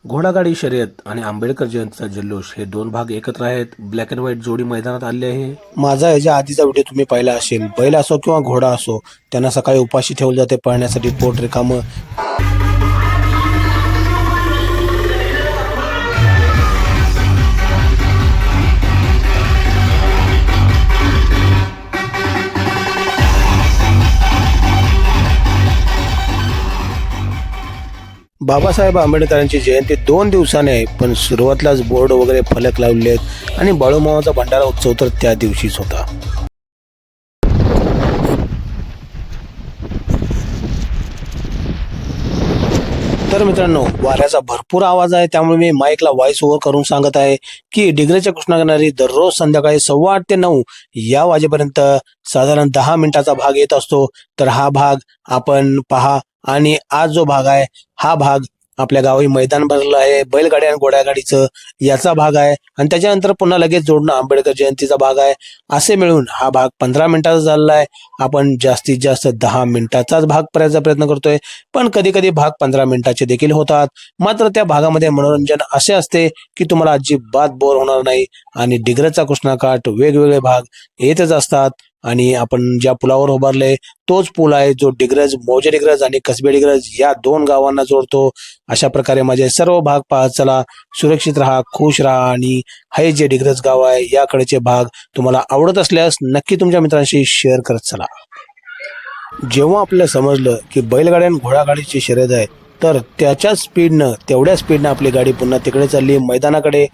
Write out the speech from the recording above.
घोडागाडी शर्यत आणि आंबेडकर जयंतीचा जल्लोष हे दोन भाग एकत्र आहेत. ब्लॅक अँड व्हाईट जोडी मैदानात आली आहे. माझा याच्या आधीचा व्हिडिओ तुम्ही पाहिला असेल. बैल असो किंवा घोडा असो, त्यांना सकाळी उपाशी ठेवले जाते पळण्यासाठी, पोट रिकामं. बाबासाहेब आंबेडकरांची जयंती 2 दिवसाने आहे, पण सुरुवातीलाच बोर्ड वगैरे फलक लावले आहेत आणि बाळूमामाचा भंडारा उत्सव तर त्या दिवशीच होता. तर मित्रांनो, वाऱ्याचा भरपूर आवाज आहे, त्यामुळे मी माईकला व्हॉइस ओव्हर करून सांगत आहे की डिग्रजच्या कृष्णागिरी दररोज संध्याकाळी 8:15 ते 9 या वाजेपर्यंत साधारण 10 मिनिटाचा भाग येत असतो. तर हा भाग आपण पहा. आणि आज जो भाग आहे, हा भाग आपल्या गावी मैदान भरलं आहे बैलगाडी आणि घोडागाडीचं, याचा भाग आहे. आणि त्याच्यानंतर पुन्हा लगेच जोडणं आंबेडकर जयंतीचा भाग आहे. असे मिळून हा भाग 15 मिनिटाचा झालेला आहे. आपण जास्तीत जास्त 10 मिनिटाचाच भाग करायचा प्रयत्न करतोय, पण कधी कधी भाग 15 मिनिटाचे देखील होतात. मात्र त्या भागामध्ये मनोरंजन असे असते की तुम्हाला अजिबात बोर होणार नाही. आणि डिग्रजचा कृष्णाकाठ वेगवेगळे भाग येतच असतात. आणि आपण ज्या पुलावर उभारले तोच पूल आहे जो डिग्रज, मौजे डिग्रज आणि कसबे डिग्रज या 2 गावांना जोडतो. अशा प्रकारे माझे सर्व भाग पाहत चला. सुरक्षित राहा, खुश राहा. आणि हे जे डिग्रज गाव आहे याकडेचे भाग तुम्हाला आवडत असल्यास नक्की तुमच्या मित्रांशी शेअर करत चला. जेव्हा आपल्याला समजलं की बैलगाडी आणि घोडागाडीची शर्यत आहे, तर तेवढ्या स्पीडनं आपली गाडी पुन्हा तिकडे चालली मैदानाकडे.